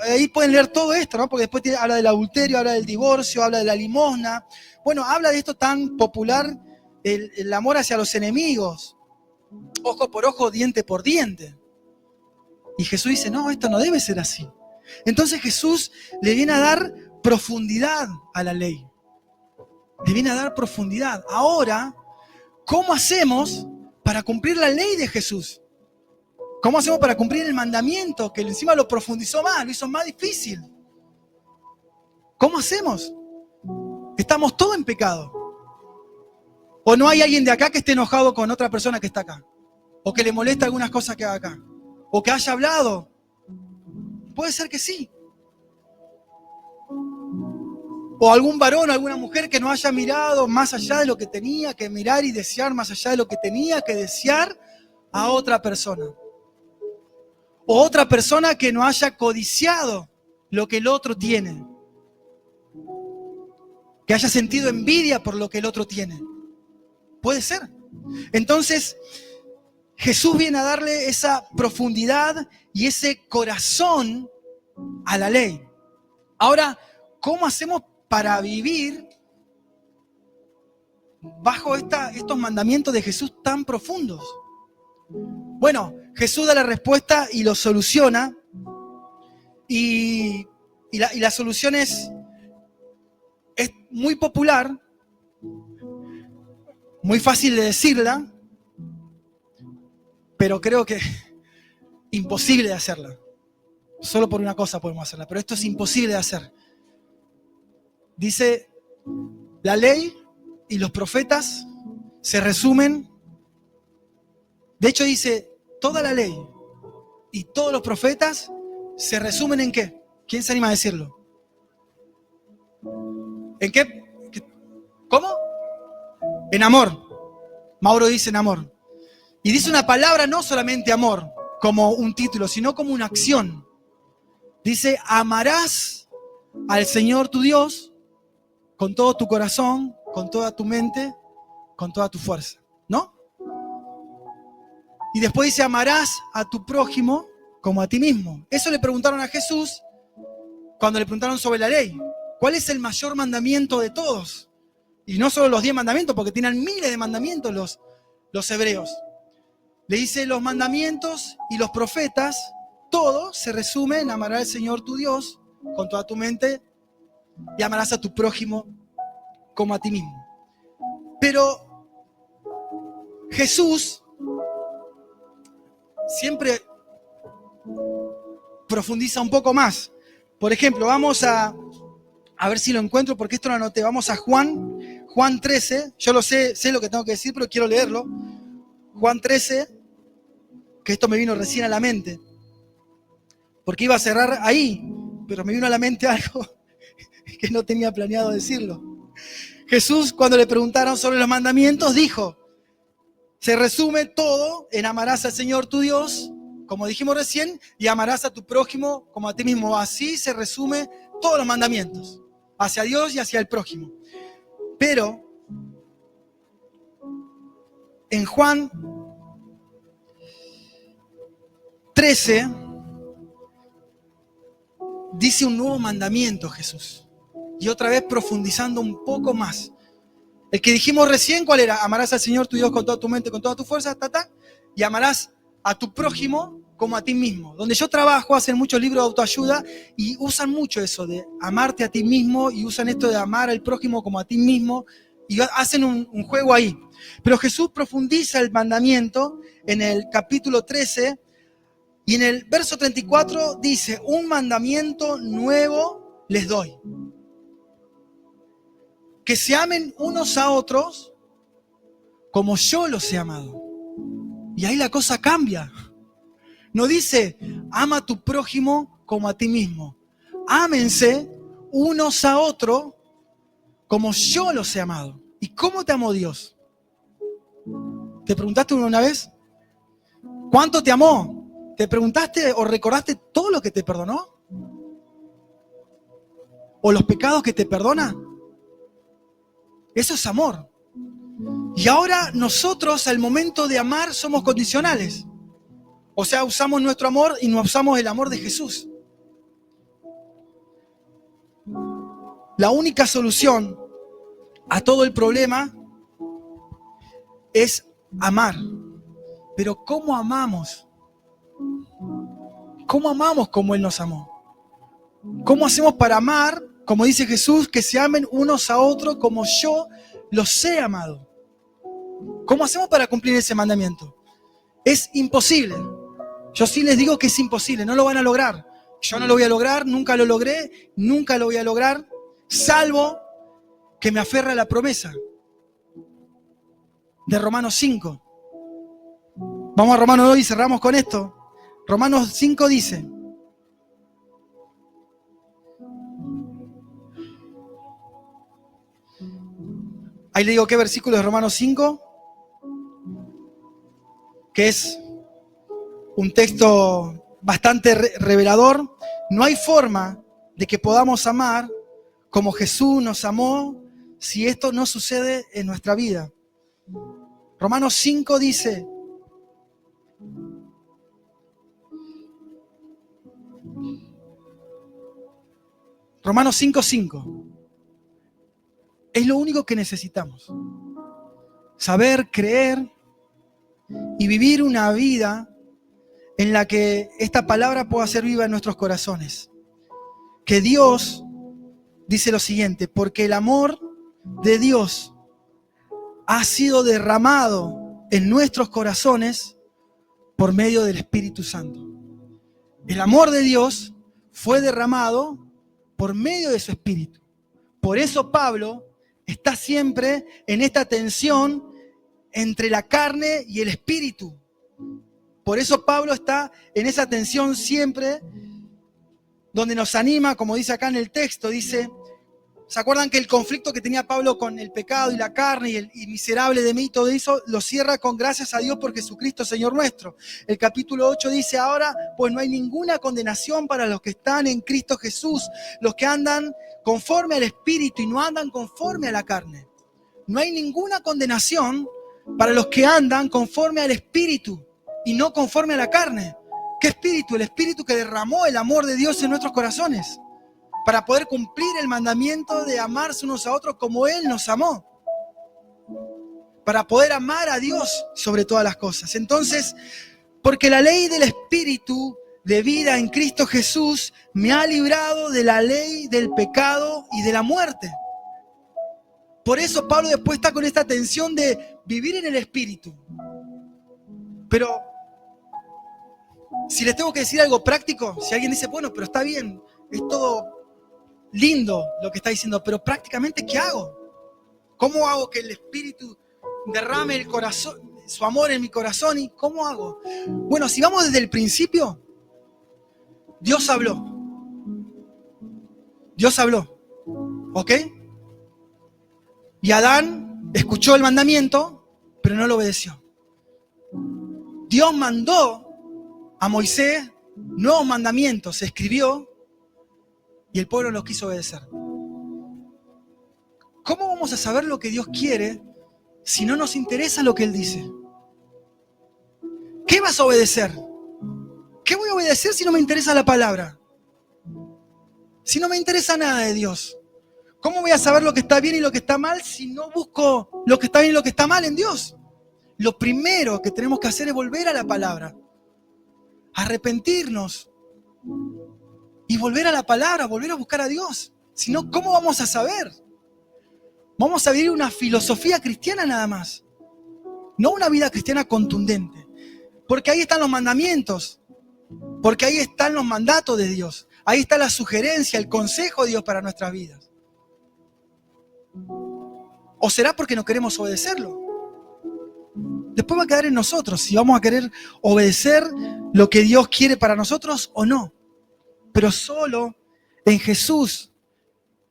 ahí pueden leer todo esto, ¿no? Porque después habla del adulterio, habla del divorcio, habla de la limosna. Bueno, habla de esto tan popular, el amor hacia los enemigos. Ojo por ojo, diente por diente. Y Jesús dice, no, esto no debe ser así. Entonces Jesús le viene a dar profundidad a la ley. Le viene a dar profundidad. Ahora, ¿cómo hacemos para cumplir la ley de Jesús? ¿Cómo hacemos para cumplir el mandamiento? Que encima lo profundizó más, lo hizo más difícil. ¿Cómo hacemos? Estamos todos en pecado. ¿O no hay alguien de acá que esté enojado con otra persona que está acá? ¿O que le molesta algunas cosas que haga acá? ¿O que haya hablado? Puede ser que sí. O algún varón o alguna mujer que no haya mirado más allá de lo que tenía que mirar y desear más allá de lo que tenía que desear a otra persona. O otra persona que no haya codiciado lo que el otro tiene. Que haya sentido envidia por lo que el otro tiene. Puede ser. Entonces, Jesús viene a darle esa profundidad y ese corazón a la ley. Ahora, ¿cómo hacemos para vivir bajo estos mandamientos de Jesús tan profundos? Bueno, Jesús da la respuesta y lo soluciona. Y la solución es muy popular, muy fácil de decirla, pero creo que imposible de hacerla. Solo por una cosa podemos hacerla, pero esto es imposible de hacer. Dice, la ley y los profetas se resumen. De hecho dice, toda la ley y todos los profetas se resumen ¿en qué? ¿Quién se anima a decirlo? ¿En qué? ¿Cómo? En amor. Mauro dice en amor. Y dice una palabra, no solamente amor, como un título, sino como una acción. Dice, amarás al Señor tu Dios con todo tu corazón, con toda tu mente, con toda tu fuerza, ¿no? Y después dice, amarás a tu prójimo como a ti mismo. Eso le preguntaron a Jesús cuando le preguntaron sobre la ley. ¿Cuál es el mayor mandamiento de todos? Y no solo los 10 mandamientos, porque tienen miles de mandamientos los hebreos. Le dice, los mandamientos y los profetas, todo se resume en amar al Señor tu Dios con toda tu mente y amarás a tu prójimo como a ti mismo. Pero Jesús siempre profundiza un poco más. Por ejemplo, vamos a ver si lo encuentro, porque esto lo anoté. Vamos a Juan 13. Yo lo sé lo que tengo que decir, pero quiero leerlo. Juan 13, que esto me vino recién a la mente. Porque iba a cerrar ahí, pero me vino a la mente algo que no tenía planeado decirlo. Jesús, cuando le preguntaron sobre los mandamientos, dijo, se resume todo en amarás al Señor tu Dios, como dijimos recién, y amarás a tu prójimo como a ti mismo. Así se resume todos los mandamientos, hacia Dios y hacia el prójimo. Pero en Juan 13 dice un nuevo mandamiento Jesús. Y otra vez profundizando un poco más. El que dijimos recién, ¿cuál era? Amarás al Señor tu Dios con toda tu mente, con toda tu fuerza, y amarás a tu prójimo como a ti mismo. Donde yo trabajo, hacen muchos libros de autoayuda y usan mucho eso de amarte a ti mismo y usan esto de amar al prójimo como a ti mismo y hacen un juego ahí. Pero Jesús profundiza el mandamiento en el capítulo 13 y en el verso 34 dice, un mandamiento nuevo les doy. Que se amen unos a otros como yo los he amado. Y ahí la cosa cambia. No dice, ama a tu prójimo como a ti mismo. Ámense unos a otros como yo los he amado. ¿Y cómo te amó Dios? ¿Te preguntaste una vez? ¿Cuánto te amó? ¿Te preguntaste o recordaste todo lo que te perdonó? ¿O los pecados que te perdona? Eso es amor. Y ahora nosotros al momento de amar somos condicionales. O sea, usamos nuestro amor y no usamos el amor de Jesús. La única solución a todo el problema es amar. Pero ¿cómo amamos? ¿Cómo amamos como Él nos amó? ¿Cómo hacemos para amar, como dice Jesús, que se amen unos a otros como yo los he amado? ¿Cómo hacemos para cumplir ese mandamiento? Es imposible. Yo sí les digo que es imposible, no lo van a lograr. Yo no lo voy a lograr, nunca lo logré, nunca lo voy a lograr, salvo que me aferre a la promesa de Romanos 5. Vamos a Romanos 2 y cerramos con esto. Romanos 5 dice, ahí le digo qué versículo es Romanos 5, que es un texto bastante revelador. No hay forma de que podamos amar como Jesús nos amó si esto no sucede en nuestra vida. Romanos 5 dice, Romanos 5:5, es lo único que necesitamos. Saber, creer y vivir una vida en la que esta palabra pueda ser viva en nuestros corazones. Que Dios dice lo siguiente: porque el amor de Dios ha sido derramado en nuestros corazones por medio del Espíritu Santo. El amor de Dios fue derramado por medio de su Espíritu. Por eso Pablo está siempre en esta tensión entre la carne y el Espíritu. Por eso Pablo está en esa tensión siempre, donde nos anima, como dice acá en el texto, dice, ¿se acuerdan que el conflicto que tenía Pablo con el pecado y la carne y miserable de mí, todo eso lo cierra con gracias a Dios por Jesucristo, Señor nuestro? El capítulo 8 dice, ahora pues no hay ninguna condenación para los que están en Cristo Jesús, los que andan conforme al Espíritu y no andan conforme a la carne. No hay ninguna condenación para los que andan conforme al Espíritu y no conforme a la carne. ¿Qué Espíritu? El Espíritu que derramó el amor de Dios en nuestros corazones, para poder cumplir el mandamiento de amarse unos a otros como Él nos amó, para poder amar a Dios sobre todas las cosas. Entonces, porque la ley del Espíritu de vida en Cristo Jesús me ha librado de la ley del pecado y de la muerte. Por eso Pablo después está con esta tensión de vivir en el Espíritu. Pero si les tengo que decir algo práctico, si alguien dice, bueno, pero está bien, es todo lindo lo que está diciendo, pero prácticamente, ¿qué hago? ¿Cómo hago que el Espíritu derrame el corazón, su amor en mi corazón? ¿Y cómo hago? Bueno, si vamos desde el principio, Dios habló. Dios habló, ¿ok? Y Adán escuchó el mandamiento, pero no lo obedeció. Dios mandó a Moisés nuevos mandamientos, se escribió, y el pueblo los quiso obedecer. ¿Cómo vamos a saber lo que Dios quiere si no nos interesa lo que Él dice? ¿Qué vas a obedecer? ¿Qué voy a obedecer si no me interesa la palabra? Si no me interesa nada de Dios. ¿Cómo voy a saber lo que está bien y lo que está mal si no busco lo que está bien y lo que está mal en Dios? Lo primero que tenemos que hacer es volver a la palabra, arrepentirnos y volver a la palabra, volver a buscar a Dios. Si no, ¿cómo vamos a saber? Vamos a vivir una filosofía cristiana nada más, no una vida cristiana contundente. Porque ahí están los mandamientos, porque ahí están los mandatos de Dios, ahí está la sugerencia, el consejo de Dios para nuestras vidas. ¿O será porque no queremos obedecerlo? Después va a quedar en nosotros si vamos a querer obedecer lo que Dios quiere para nosotros o no. Pero solo en Jesús,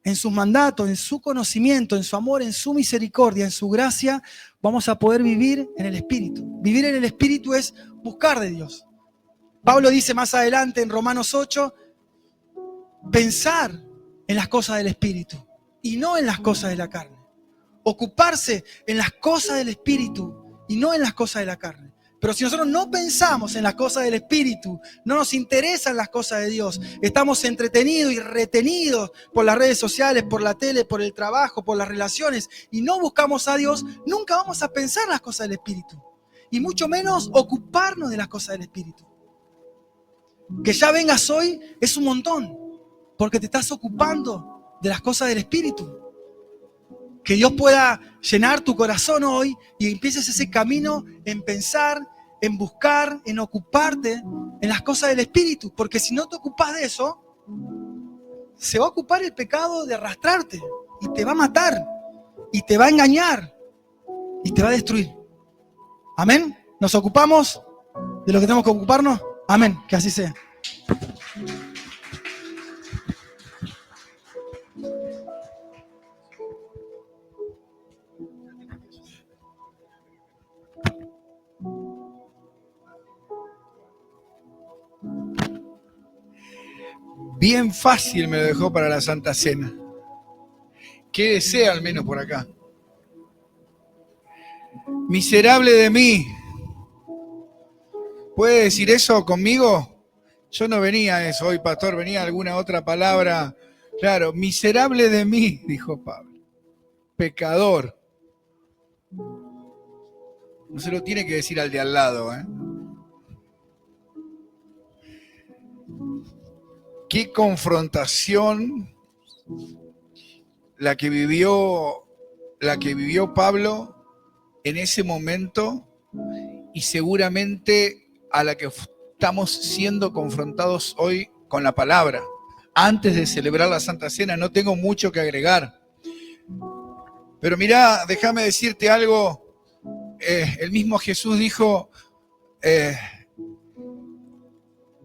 en sus mandatos, en su conocimiento, en su amor, en su misericordia, en su gracia, vamos a poder vivir en el Espíritu. Vivir en el Espíritu es buscar de Dios. Pablo dice más adelante en Romanos 8, pensar en las cosas del Espíritu y no en las cosas de la carne. Ocuparse en las cosas del Espíritu y no en las cosas de la carne. Pero si nosotros no pensamos en las cosas del Espíritu, no nos interesan las cosas de Dios, estamos entretenidos y retenidos por las redes sociales, por la tele, por el trabajo, por las relaciones, y no buscamos a Dios, nunca vamos a pensar las cosas del Espíritu. Y mucho menos ocuparnos de las cosas del Espíritu. Que ya vengas hoy es un montón, porque te estás ocupando de las cosas del Espíritu. Que Dios pueda llenar tu corazón hoy y empieces ese camino en pensar, en buscar, en ocuparte en las cosas del Espíritu. Porque si no te ocupas de eso, se va a ocupar el pecado de arrastrarte y te va a matar y te va a engañar y te va a destruir. ¿Amén? ¿Nos ocupamos de lo que tenemos que ocuparnos? Amén, que así sea. Bien fácil me lo dejó para la Santa Cena. ¿Qué desea al menos por acá? Miserable de mí. ¿Puede decir eso conmigo? Yo no venía a eso hoy, pastor, venía alguna otra palabra. Claro, miserable de mí, dijo Pablo. Pecador. No se lo tiene que decir al de al lado, ¿eh? Qué confrontación la que vivió Pablo en ese momento, y seguramente a la que estamos siendo confrontados hoy con la palabra. Antes de celebrar la Santa Cena no tengo mucho que agregar. Pero mirá, déjame decirte algo. El mismo Jesús dijo,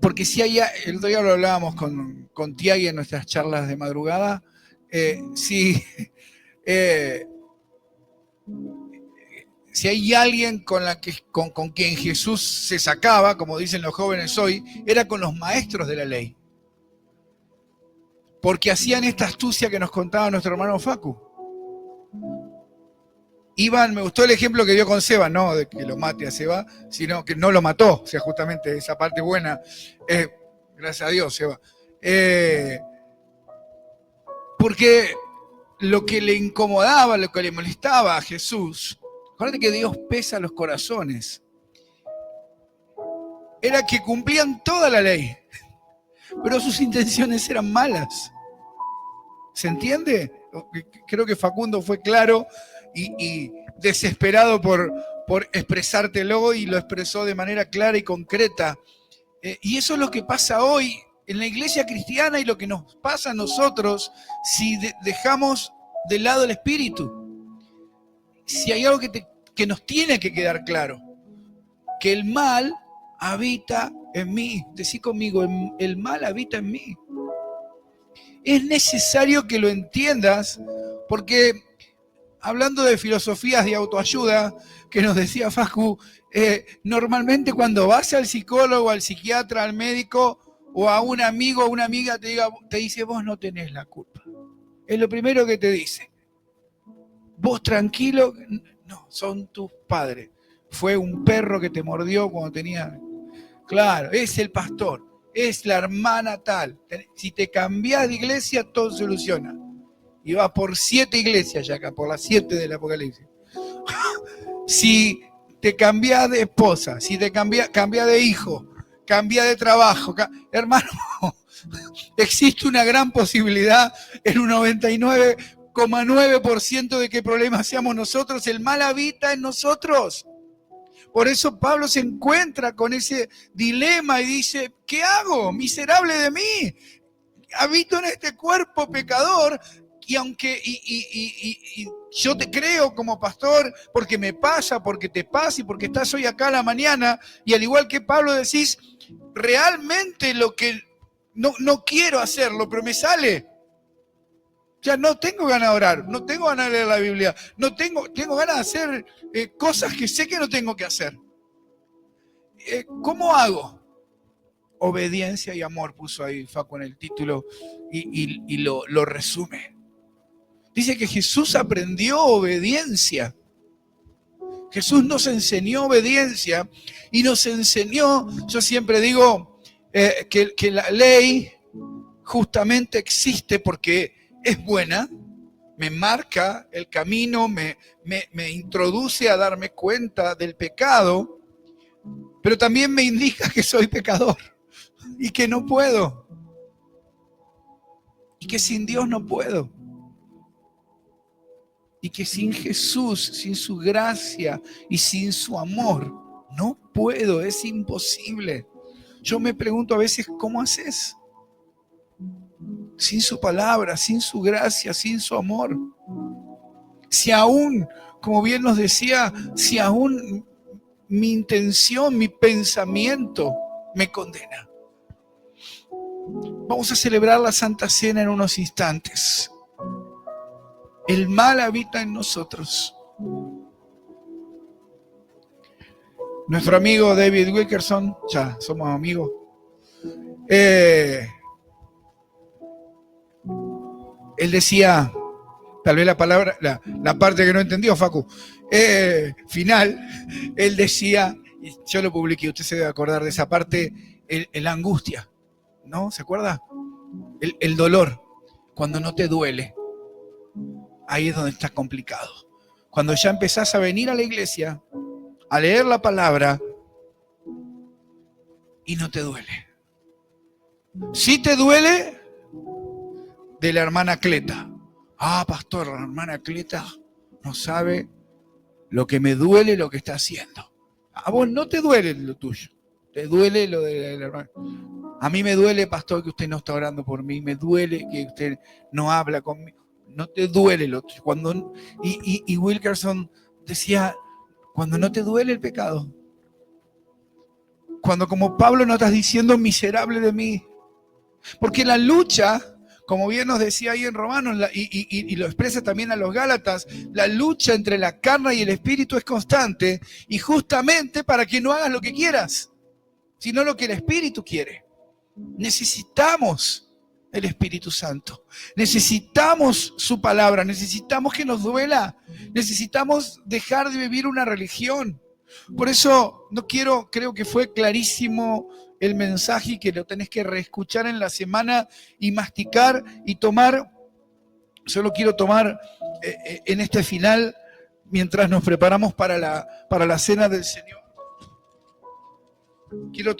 porque si hay, el otro día lo hablábamos con Tiagui en nuestras charlas de madrugada, si hay alguien con quien Jesús se sacaba, como dicen los jóvenes hoy, era con los maestros de la ley. Porque hacían esta astucia que nos contaba nuestro hermano Facu. Me gustó el ejemplo que dio con Seba, no de que lo mate a Seba, sino que no lo mató, o sea, justamente esa parte buena, gracias a Dios, Seba. Porque lo que le incomodaba, lo que le molestaba a Jesús, acuérdate que Dios pesa los corazones, era que cumplían toda la ley, pero sus intenciones eran malas. ¿Se entiende? Creo que Facundo fue claro y desesperado por expresártelo, y lo expresó de manera clara y concreta. Y eso es lo que pasa hoy en la iglesia cristiana, y lo que nos pasa a nosotros si dejamos de lado el espíritu. Si hay algo que nos tiene que quedar claro, que el mal habita en mí. Decí conmigo, el mal habita en mí. Es necesario que lo entiendas, porque hablando de filosofías de autoayuda, que nos decía Facu, normalmente cuando vas al psicólogo, al psiquiatra, al médico, o a un amigo o una amiga te dice, vos no tenés la culpa. Es lo primero que te dice. Vos tranquilo, no, son tus padres. Fue un perro que te mordió cuando tenía... Claro, es el pastor, es la hermana tal. Si te cambiás de iglesia, todo se soluciona. Y vas por 7 iglesias ya acá, por las 7 del Apocalipsis. Si te cambiás de esposa, si te cambiás de hijo, cambiás de trabajo, hermano, existe una gran posibilidad, en un 99,9% de que el problema seamos nosotros. El mal habita en nosotros. Por eso Pablo se encuentra con ese dilema y dice, ¿qué hago? Miserable de mí. Habito en este cuerpo pecador, y aunque yo te creo como pastor, porque me pasa, porque te pasa y porque estás hoy acá a la mañana, y al igual que Pablo decís, realmente lo que no quiero hacerlo, pero me sale. Ya no tengo ganas de orar, no tengo ganas de leer la Biblia, tengo ganas de hacer cosas que sé que no tengo que hacer. ¿Cómo hago? Obediencia y amor, puso ahí Facu en el título, y lo resume. Dice que Jesús aprendió obediencia. Jesús nos enseñó obediencia y nos enseñó, yo siempre digo que la ley justamente existe porque es buena, me marca el camino, me introduce a darme cuenta del pecado, pero también me indica que soy pecador y que no puedo, y que sin Dios no puedo, y que sin Jesús, sin su gracia y sin su amor, no puedo, es imposible. Yo me pregunto a veces, ¿cómo haces? Sin su palabra, sin su gracia, sin su amor. Si aún, como bien nos decía, si aún mi intención, mi pensamiento me condena. Vamos a celebrar la Santa Cena en unos instantes. El mal habita en nosotros. Nuestro amigo David Wilkerson, ya somos amigos, él decía, tal vez la palabra, la parte que no entendió Facu, final, él decía, y yo lo publiqué, usted se debe acordar de esa parte, la angustia, ¿no? ¿Se acuerda? El dolor, cuando no te duele, ahí es donde está complicado. Cuando ya empezás a venir a la iglesia, a leer la palabra y no te duele. Sí te duele de la hermana Cleta. Ah, pastor, la hermana Cleta no sabe lo que me duele lo que está haciendo. A vos no te duele lo tuyo, te duele lo de la hermana. A mí me duele, pastor, que usted no está orando por mí, me duele que usted no habla conmigo. No te duele lo tuyo. Y Wilkerson decía, cuando no te duele el pecado, cuando como Pablo no estás diciendo miserable de mí, porque la lucha, como bien nos decía ahí en Romanos, y lo expresa también a los Gálatas, la lucha entre la carne y el espíritu es constante, y justamente para que no hagas lo que quieras, sino lo que el espíritu quiere. Necesitamos el Espíritu Santo, necesitamos su palabra, necesitamos que nos duela, necesitamos dejar de vivir una religión. Por eso creo que fue clarísimo el mensaje y que lo tenés que reescuchar en la semana y masticar y tomar. Solo quiero tomar en este final, mientras nos preparamos para la cena del Señor. Quiero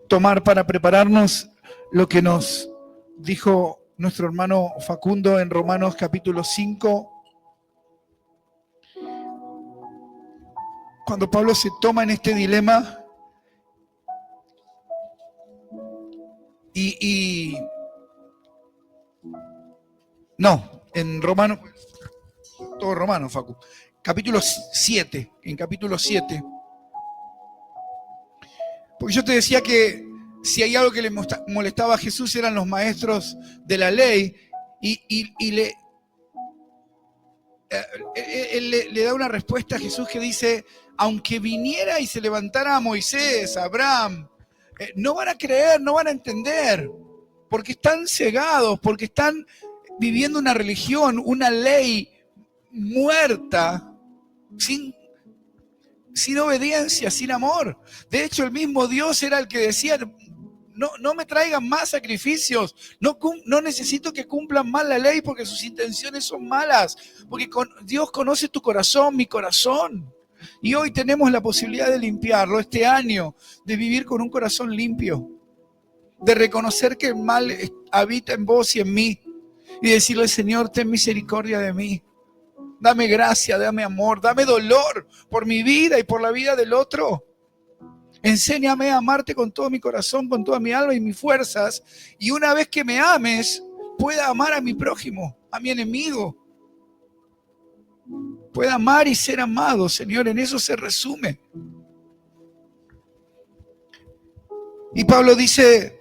tomar para prepararnos lo que nos dijo nuestro hermano Facundo en Romanos capítulo 5. Cuando Pablo se toma en este dilema en Romanos, todo Romano, Facu, capítulo 7, en capítulo 7. Porque yo te decía que si hay algo que le molestaba a Jesús eran los maestros de la ley, él le da una respuesta a Jesús que dice, aunque viniera y se levantara a Moisés, a Abraham, no van a creer, no van a entender, porque están cegados, porque están viviendo una religión, una ley muerta, sin obediencia, sin amor. De hecho, el mismo Dios era el que decía, no me traigan más sacrificios, no necesito que cumplan mal la ley porque sus intenciones son malas, porque Dios conoce tu corazón, mi corazón. Y hoy tenemos la posibilidad de limpiarlo este año, de vivir con un corazón limpio, de reconocer que el mal habita en vos y en mí, y decirle, Señor, ten misericordia de mí. Dame gracia, dame amor, dame dolor por mi vida y por la vida del otro. Enséñame a amarte con todo mi corazón, con toda mi alma y mis fuerzas. Y una vez que me ames, pueda amar a mi prójimo, a mi enemigo. Pueda amar y ser amado, Señor, en eso se resume. Y Pablo dice,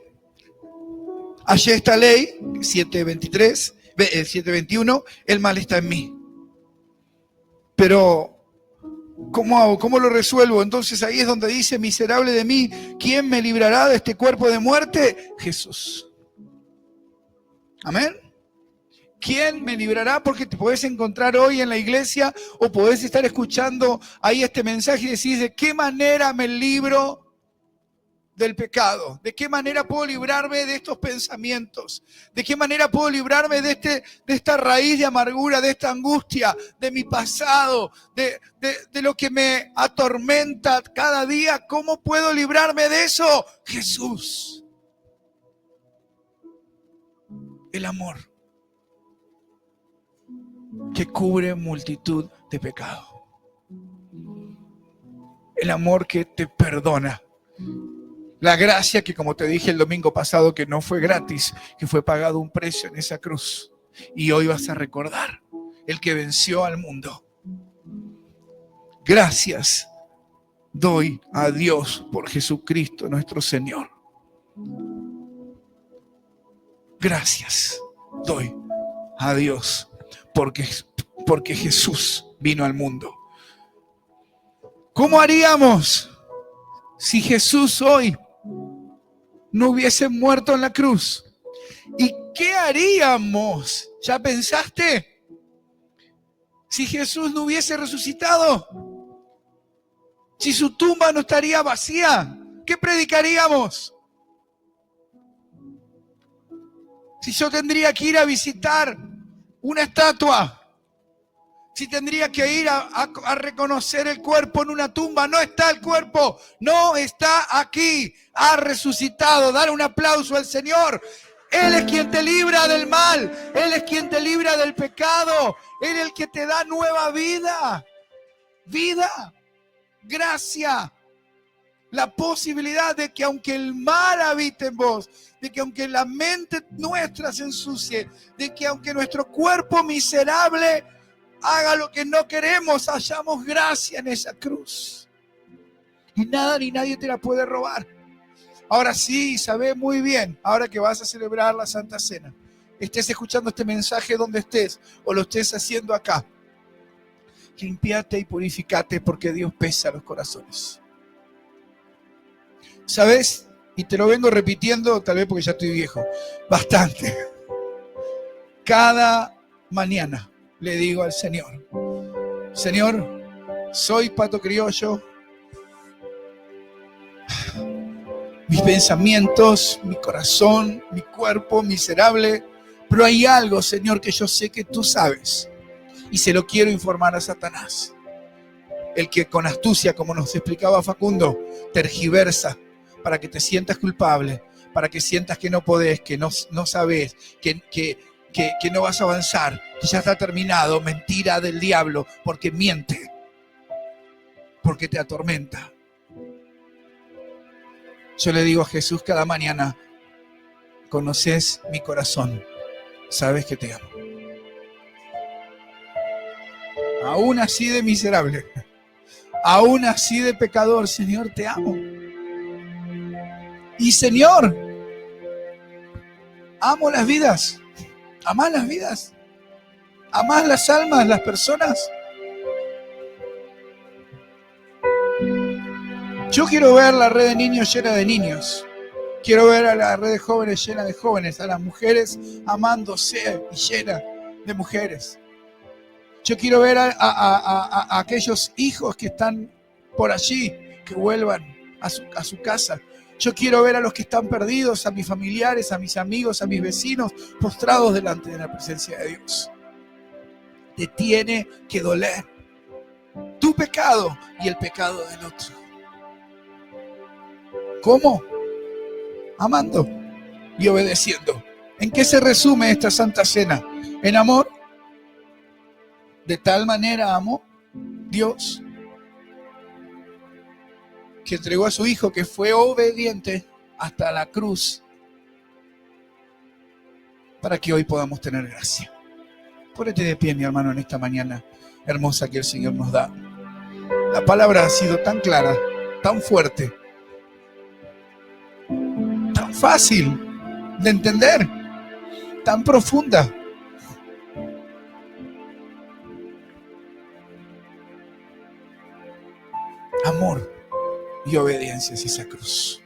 hallé esta ley, 7:21, el mal está en mí. Pero, ¿cómo hago? ¿Cómo lo resuelvo? Entonces ahí es donde dice, miserable de mí, ¿quién me librará de este cuerpo de muerte? Jesús. Amén. ¿Quién me librará? Porque te podés encontrar hoy en la iglesia o podés estar escuchando ahí este mensaje y decir, ¿de qué manera me libro del pecado? ¿De qué manera puedo librarme de estos pensamientos? ¿De qué manera puedo librarme de esta raíz de amargura, de esta angustia, de mi pasado, de lo que me atormenta cada día? ¿Cómo puedo librarme de eso? Jesús. El amor que cubre multitud de pecados. El amor que te perdona. La gracia que, como te dije el domingo pasado, que no fue gratis, que fue pagado un precio en esa cruz. Y hoy vas a recordar el que venció al mundo. Gracias doy a Dios por Jesucristo nuestro Señor. Gracias doy a Dios porque Jesús vino al mundo. ¿Cómo haríamos si Jesús hoy no hubiese muerto en la cruz? ¿Y qué haríamos? ¿Ya pensaste? Si Jesús no hubiese resucitado, si su tumba no estaría vacía, ¿qué predicaríamos? Si yo tendría que ir a visitar una estatua, Si tendría que ir a reconocer el cuerpo en una tumba, no está el cuerpo, no está aquí, ha resucitado. Dar un aplauso al Señor. Él es quien te libra del mal, Él es quien te libra del pecado, Él es el que te da nueva vida, gracia, la posibilidad de que aunque el mal habite en vos, de que aunque la mente nuestra se ensucie, de que aunque nuestro cuerpo miserable haga lo que no queremos, hallamos gracia en esa cruz. Y nada ni nadie te la puede robar. Ahora sí, sabes muy bien, ahora que vas a celebrar la Santa Cena, estés escuchando este mensaje donde estés o lo estés haciendo acá, limpiate y purificate porque Dios pesa los corazones. ¿Sabes? Y te lo vengo repitiendo, tal vez porque ya estoy viejo, bastante. Cada mañana le digo al Señor, Señor, soy Pato Criollo, mis pensamientos, mi corazón, mi cuerpo miserable, pero hay algo, Señor, que yo sé que tú sabes y se lo quiero informar a Satanás. El que con astucia, como nos explicaba Facundo, tergiversa para que te sientas culpable, para que sientas que no podés, que no sabés, que no vas a avanzar, que ya está terminado. Mentira del diablo, porque miente, porque te atormenta. Yo le digo a Jesús cada mañana, conoces mi corazón, sabes que te amo. Aún así de miserable, aún así de pecador, Señor, te amo. Y Señor, amo las vidas, amás las vidas, amás las almas, las personas. Yo quiero ver la red de niños llena de niños. Quiero ver a la red de jóvenes llena de jóvenes, a las mujeres amándose y llena de mujeres. Yo quiero ver a aquellos hijos que están por allí, que vuelvan a su casa. Yo quiero ver a los que están perdidos, a mis familiares, a mis amigos, a mis vecinos, postrados delante de la presencia de Dios. Te tiene que doler tu pecado y el pecado del otro. ¿Cómo? Amando y obedeciendo. ¿En qué se resume esta Santa Cena? En amor. De tal manera amó Dios que entregó a su Hijo, que fue obediente hasta la cruz, para que hoy podamos tener gracia. Ponete de pie, mi hermano, en esta mañana hermosa que el Señor nos da. La palabra ha sido tan clara, tan fuerte, tan fácil de entender, tan profunda. Amor y obediencia es esa cruz.